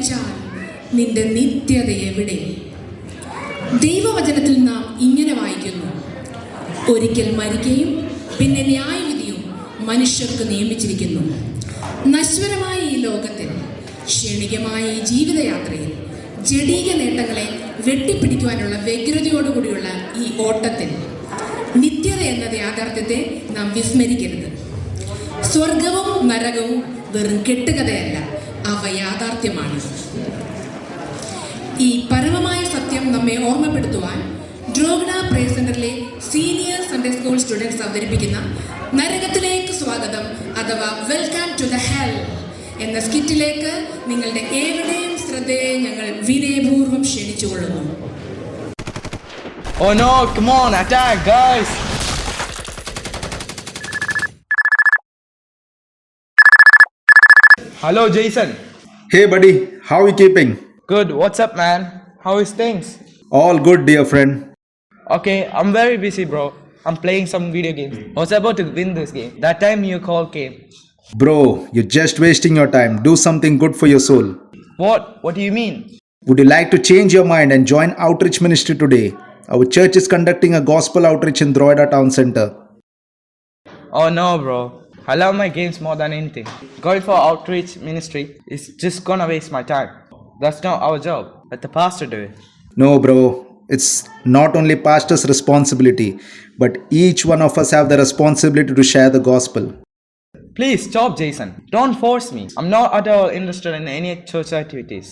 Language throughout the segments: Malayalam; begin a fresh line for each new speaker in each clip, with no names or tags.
മരിച്ചാൽ നിന്റെ നിത്യത എവിടെ? ദൈവവചനത്തിൽ നാം ഇങ്ങനെ വായിക്കുന്നു: ഒരിക്കൽ മരിക്കുകയും പിന്നെ ന്യായവിധിയും മനുഷ്യർക്ക് നിയമിച്ചിരിക്കുന്നു. നശ്വരമായ ഈ ലോകത്തിൽ, ക്ഷണികമായ ഈ ജീവിതയാത്രയിൽ, ജഡീക നേട്ടങ്ങളെ വെട്ടിപ്പിടിക്കുവാനുള്ള വ്യഗ്രതയോടുകൂടിയുള്ള ഈ ഓട്ടത്തിൽ നിത്യത എന്ന യാഥാർത്ഥ്യത്തെ നാം വിസ്മരിക്കരുത്. സ്വർഗവും നരകവും വെറും കെട്ടുകഥയല്ല, അവ യാഥാർത്ഥ്യമാണ്. ഈ പരമമായ സത്യം നമ്മെ ഓർമ്മപ്പെടുത്തുവാൻ ഡ്രോഗ്ന പ്രേ സെന്ററിലെ സീനിയർ സൺഡേ സ്കൂൾ സ്റ്റുഡൻസ് അവതരിപ്പിക്കുന്ന നരകത്തിലേക്ക് സ്വാഗതം അഥവാ വെൽക്കം ടു ദ ഹെൽ എന്ന സ്കിറ്റിലേക്ക് നിങ്ങളുടെ ഏവരുടെയും ശ്രദ്ധയെ ഞങ്ങൾ വിനയപൂർവ്വം ക്ഷണിച്ചുകൊള്ളുന്നു.
Oh no, come on, attack, guys! Hello, Jason.
Hey buddy, how are you keeping?
Good, what's up, man? How is things?
All good, dear friend.
Okay, I'm very busy, bro. I'm playing some video games. I was about to win this game. That time your call came.
Bro, you're just wasting your time. Do something good for your soul.
What? What do you mean?
Would you like to change your mind and join outreach ministry today? Our church is conducting a gospel outreach in Drogheda Town Center.
Oh no, bro. I love my games more than anything. Going for outreach ministry is just gonna waste my time. That's not our job. Let the pastor do it.
No, bro. It's not only pastor's responsibility, but each one of us have the responsibility to share the gospel.
Please stop, Jason. Don't force me. I'm not at all interested in any church activities.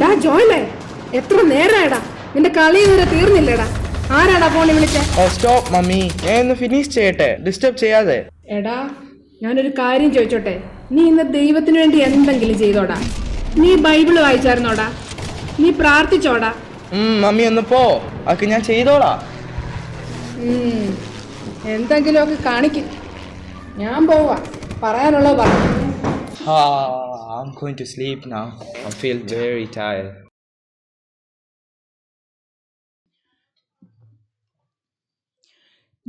ഡാ ജോയ്മേ, എത്ര നേരമായടാ നിന്റെ കളി ഇതുവരെ തീർന്നില്ലടാ. ആരാടാ ഫോണിൽ വിളിച്ചേ?
Oh, stop, mummy. ഞാൻ ഒന്ന് ഫിനിഷ് ചെയ്യട്ടെ. ഡിസ്റ്റർബ് ചെയ്യാതെ.
എടാ, ഞാനൊരു കാര്യം ചോദിച്ചോട്ടെ? നീ ഇന്ന് ദൈവത്തിന് വേണ്ടി എന്തെങ്കിലും ചെയ്തോടാ? നീ ബൈബിള് വായിച്ചായിരുന്നോടാ? നീ പ്രാർത്ഥിച്ചോടാ?
മമ്മി ഒന്ന് പോ. അതൊക്കെ ഞാൻ ചെയ്തോളാ.
എന്തെങ്കിലുമൊക്കെ കാണിക്കും. ഞാൻ പോവാ. പറയാനുള്ളത് പറഞ്ഞു.
I'm going to sleep now. I feel very tired.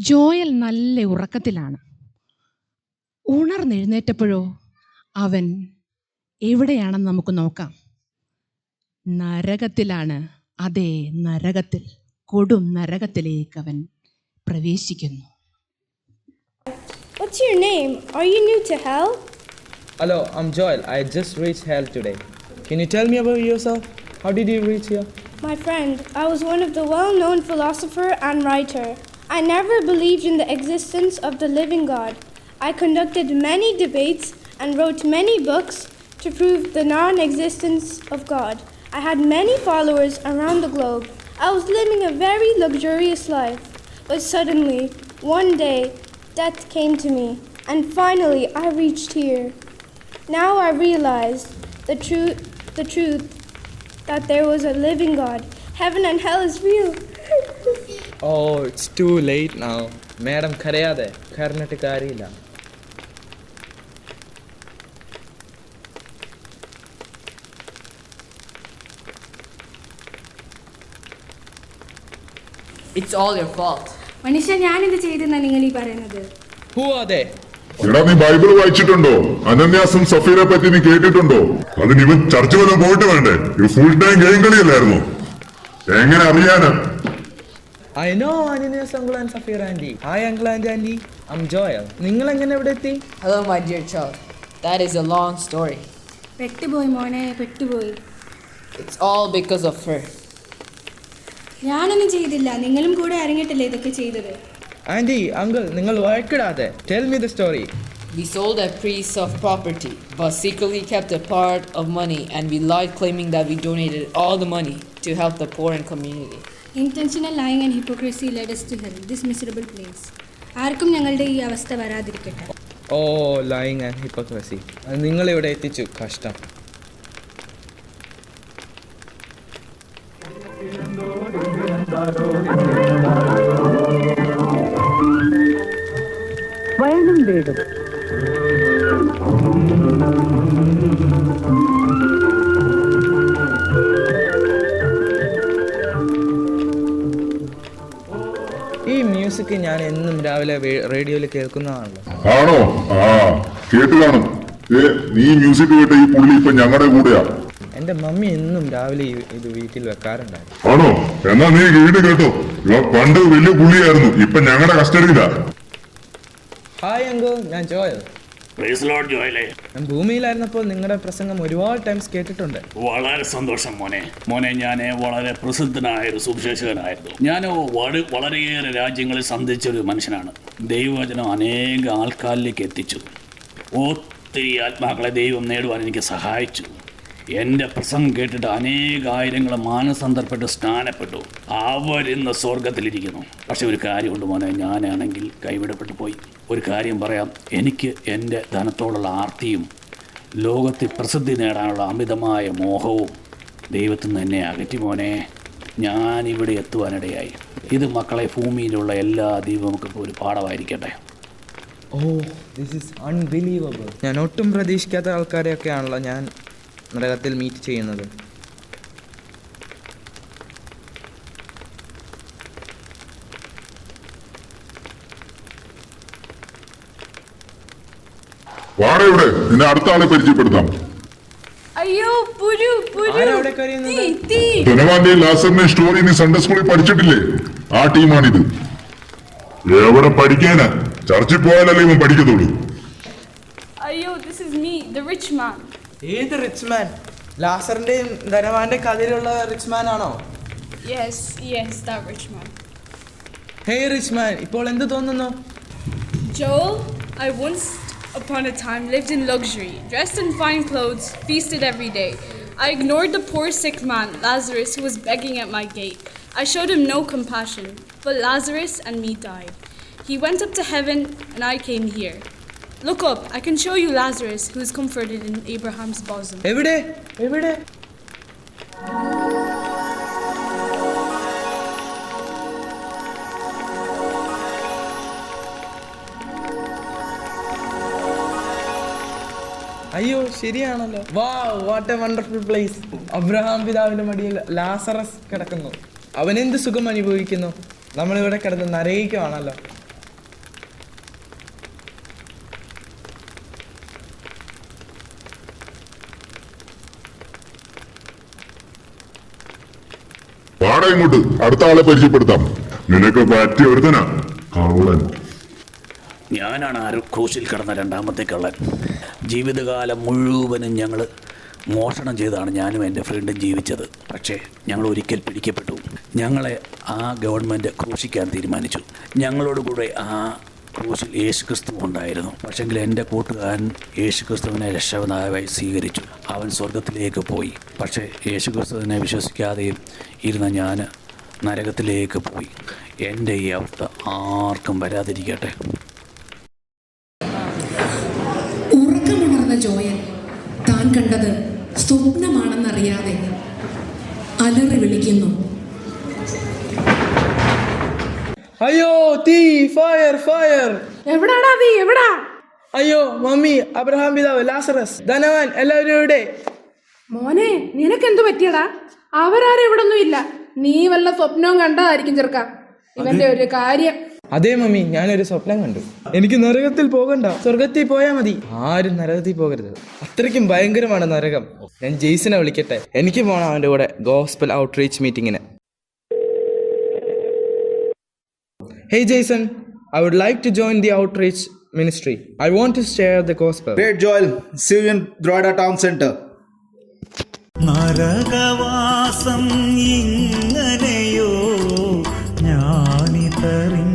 Joel നല്ല ഉറക്കത്തിലാണ്. ഉണർന്നെഴുന്നേറ്റപ്പോഴോ അവൻ എവിടെയാണെന്ന് നമുക്ക് നോക്കാം. നരകത്തിലാണ്. അതേ, നരകത്തിൽ, കൊടും നരകത്തിലേക്ക് അവൻ പ്രവേശിക്കുന്നു.
What's your name? Are you new to hell?
Hello, I'm Joel. I just reached hell today. Can you tell me about yourself? How did you reach here?
My friend, I was one of the well-known philosopher and writer. I never believed in the existence of the living God. I conducted many debates and wrote many books to prove the non-existence of God. I had many followers around the globe. I was living a very luxurious life. But suddenly, one day, death came to me. And finally, I reached here. Now I realized the truth that there was a living God. Heaven and hell is real.
Oh, it's too late now. Madam, karayade. Karnate karila.
It's all your fault.
മനുഷ്യ, ഞാനിത് ചെയ്തെന്നാ നിങ്ങൾ ഈ പറയുന്നത്?
Who are they?
എടാ, നീ ബൈബിൾ വായിച്ചിട്ടുണ്ടോ? അനന്യാസും സഫീറെ പറ്റി നീ കേട്ടിട്ടുണ്ടോ? അതിന് ഇവൻ ചർച്ച വല്ലതും പോയിട്ട് വേണ്ടേ? ഇത് ഫുൾ ടൈം ഗെയിം കളിയല്ലായിരുന്നു. എങ്ങനെ അറിയാനാ?
I know Ananias uncle and Safira auntie. Hi uncle and auntie. I'm Joel. നിങ്ങൾ എങ്ങനെ ഇവിടെ എത്തി?
Hello, my dear child. That is a long story.
പെട്ടുപോയി മോനെ, പെട്ടുപോയി.
It's all because of her.
ഞാനൊന്നും ചെയ്തില്ല. നിങ്ങളും കൂടെ അറിഞ്ഞിട്ടില്ലേ ഇതൊക്കെ ചെയ്തത്?
Auntie, uncle, നിങ്ങൾ വഴക്കിടാതെ. Tell me the story.
We sold a piece of property, but secretly kept a part of money, and we lied claiming that we donated all the money to help the poor and community.
Intentional lying and hypocrisy led us to hell, this miserable place. ആർക്കും ഞങ്ങളുടെ ഈ അവസ്ഥ വരാതിരിക്കട്ടെ.
Oh, lying and hypocrisy. നിങ്ങൾ ഇവിടെ എത്തിച്ചു. കഷ്ടം. കിട്ടും. ഈ മ്യൂസിക് ഞാൻ എന്നും രാവിലെ റേഡിയോയിൽ കേൾക്കുന്നതാണല്ലോ.
ആണോ? ആ കേട്ട് കാണും. നീ മ്യൂസിക് കേട്ട ഈ പുള്ളി ഇപ്പൊ ഞങ്ങളുടെ കൂടെയാ.
എന്റെ മമ്മി എന്നും രാവിലെ ഇത് വീട്ടിൽ വെക്കാറുണ്ടായിരുന്നു.
ആണോ? എന്നാ നീ കേട്ട് കേട്ടോ. ഇവ പണ്ട് വലിയ പുള്ളിയായിരുന്നു, ഇപ്പൊ ഞങ്ങളുടെ കസ്റ്റഡിയിലാ.
ഹായ് അങ്കോ, ഞാൻ ജോയൽ. ഞാൻ ഭൂമിയിലായിരുന്നപ്പോൾ നിങ്ങളുടെ പ്രസംഗം ഒരുപാട് ടൈംസ് കേട്ടിട്ടുണ്ട്.
വളരെ സന്തോഷം മോനെ. ഞാൻ വളരെ പ്രസിദ്ധനായ ഒരു സുവിശേഷകനായിരുന്നു. ഞാൻ വളരെയേറെ രാജ്യങ്ങളിൽ സന്ദർശിച്ചൊരു മനുഷ്യനാണ്. ദൈവവചനം അനേക ആൾക്കാരിലേക്ക് എത്തിച്ചു. ഒത്തിരി ആത്മാക്കളെ ദൈവം നേടുവാൻ എനിക്ക് സഹായിച്ചു. എൻ്റെ പ്രസംഗം കേട്ടിട്ട് അനേകായിരങ്ങൾ മാനസാന്തരപ്പെട്ട് സ്നാനപ്പെട്ടു. അവരിന്ന് സ്വർഗത്തിലിരിക്കുന്നു. പക്ഷെ ഒരു കാര്യമുണ്ട് മോനെ, ഞാനാണെങ്കിൽ കൈവിടപ്പെട്ടു പോയി. ഒരു കാര്യം പറയാം, എനിക്ക് എൻ്റെ ധനത്തോടുള്ള ആർത്തിയും ലോകത്തിൽ പ്രസിദ്ധി നേടാനുള്ള അമിതമായ മോഹവും ദൈവത്തിൽ നിന്ന് എന്നെ അകറ്റി മോനെ. ഞാനിവിടെ എത്തുവാനിടയായി. ഇത് മക്കളെ ഭൂമിയിലുള്ള എല്ലാ ദൈവമക്കൾക്കും ഒരു പാഠമായിരിക്കട്ടെ.
ഓ, ദിസ് ഈസ് അൺബിലീവബിൾ. ഞാൻ ഒട്ടും പ്രതീക്ഷിക്കാത്ത ആൾക്കാരെയൊക്കെയാണല്ലോ ഞാൻ നരകത്തിൽ മീറ്റ് ചെയ്യുന്നത്.
വാട ഇവിടെ, നിന്നെ അടുത്ത ആളെ പരിചയപ്പെടുത്താം.
അയ്യോ പുരു
ആരവിടെ കരയുന്നത്?
ധനവാന്റെയും ലാസറിന്റെയും സ്റ്റോറി നീ സൺഡേ സ്കൂളിൽ പഠിച്ചിട്ടില്ലേ? ആ ടീമാണിത്. എവിടെ പഠിക്കാനാ? ചർച്ചിൽ പോയാലല്ലേ ഇവൻ പഠിക്കത്തുള്ളൂ.
അയ്യോ, this is me, the rich man.
ഏത് റിച്ച് മാൻ? ലാസറിന്റെയും ധനവാന്റെ കഥയിലുള്ള റിച്ച് മാൻ ആണോ?
Yes, that rich man.
Hey rich മാൻ, ഇപ്പോൾ എന്ത് തോന്നുന്നു?
Joel, I once upon a time lived in luxury, dressed in fine clothes, feasted every day. I ignored the poor sick man, Lazarus, who was begging at my gate. I showed him no compassion, but Lazarus and me died. He went up to heaven and I came here. Look up, I can show you Lazarus, who is comforted in Abraham's bosom.
എവിടെ? അയ്യോ, ശരിയാണല്ലോ. Wow, what a wonderful place. Abraham പിതാവിന്റെ മടിയിൽ ലാസറസ് കിടക്കുന്നു. അവനെന്ത് സുഖം അനുഭവിക്കുന്നു. നമ്മളിവിടെ കിടന്ന് നരകിക്കുവാണല്ലോ.
വാട ഇങ്ങോട്ട്, അടുത്ത ആളെ പരിചയപ്പെടുത്താം. നിനക്ക് പറ്റിയ ഒരുത്തനാ, കള്ളൻ.
ഞാനാണ് ആ ക്രൂശിൽ കിടന്ന രണ്ടാമത്തെ കള്ളൻ. ജീവിതകാലം മുഴുവനും ഞങ്ങൾ മോഷണം ചെയ്താണ് ഞാനും എൻ്റെ ഫ്രണ്ടും ജീവിച്ചത്. പക്ഷേ ഞങ്ങൾ ഒരിക്കൽ പിടിക്കപ്പെട്ടു. ഞങ്ങളെ ആ ഗവൺമെൻറ് ക്രൂശിക്കാൻ തീരുമാനിച്ചു. ഞങ്ങളോട് കൂടെ ആ ക്രൂശിൽ യേശുക്രിസ്തു ഉണ്ടായിരുന്നു. പക്ഷെങ്കിൽ എൻ്റെ കൂട്ടുകാരൻ യേശുക്രിസ്തുവിനെ രക്ഷകനായി സ്വീകരിച്ചു. അവൻ സ്വർഗത്തിലേക്ക് പോയി. പക്ഷേ യേശുക്രിസ്തുവിനെ വിശ്വസിക്കാതെയും ഇരുന്ന ഞാൻ നരകത്തിലേക്ക് പോയി. എൻ്റെ ഈ അവസ്ഥ ആർക്കും വരാതിരിക്കട്ടെ.
ഉറക്കമുണർന്ന ജോയൽ താൻ കണ്ടത് സ്വപ്നമാണെന്നറിയാതെ അലറി വിളിക്കുന്നു.
അയ്യോ, തീ! ഫയർ!
എവിടാടാ നീ? എവിടാ?
അയ്യോ, മമ്മി, അബ്രഹാം പിതാവ്, ലാസറസ്, ധനവാൻ, എല്ലാവരും ഇവിടെ.
മോനെ, നിനക്കെന്തു പറ്റിയടാ? അവരാരും ഇവിടെ ഒന്നും ഇല്ല. നീ വല്ല സ്വപ്നവും കണ്ടതായിരിക്കും ചെറുക്ക. ഇവന്റെ ഒരു കാര്യം.
അതെ മമ്മി, ഞാനൊരു സ്വപ്നം കണ്ടു. എനിക്ക് നരകത്തിൽ പോകണ്ട, സ്വർഗത്തിൽ പോയാൽ മതി. ആരും നരകത്തിൽ പോകരുത്. അത്രയ്ക്കും ഭയങ്കരമാണ് നരകം. ഞാൻ ജെയ്സനെ വിളിക്കട്ടെ. എനിക്ക് പോകണം അവൻ്റെ കൂടെ ഗോസ്പൽ ഔട്ട്റീച്ച് മീറ്റിങ്ങിന്. Hey Jason, I would like to join the outreach ministry. I want to share the gospel.
Great, Joel. See you in Droida Town Center.
നരകവാസം ഇങ്ങനെയോ ഞാനിതറിഞ്ഞില്ലേ.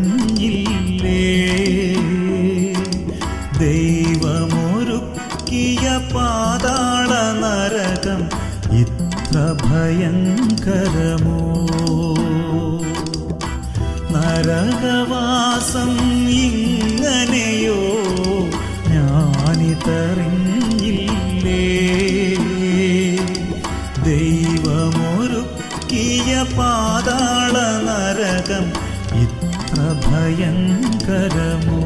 ദൈവമൊരുക്കിയ പാതാള നരകം ഇത്ര ഭയങ്കരമോ. നരകവാസം ഇങ്ങനെയോ ഞാനിതറിഞ്ഞില്ലേ. ദൈവമൊരുക്കിയ പാതാള നരകം ഇത്ര ഭയങ്കരമോ.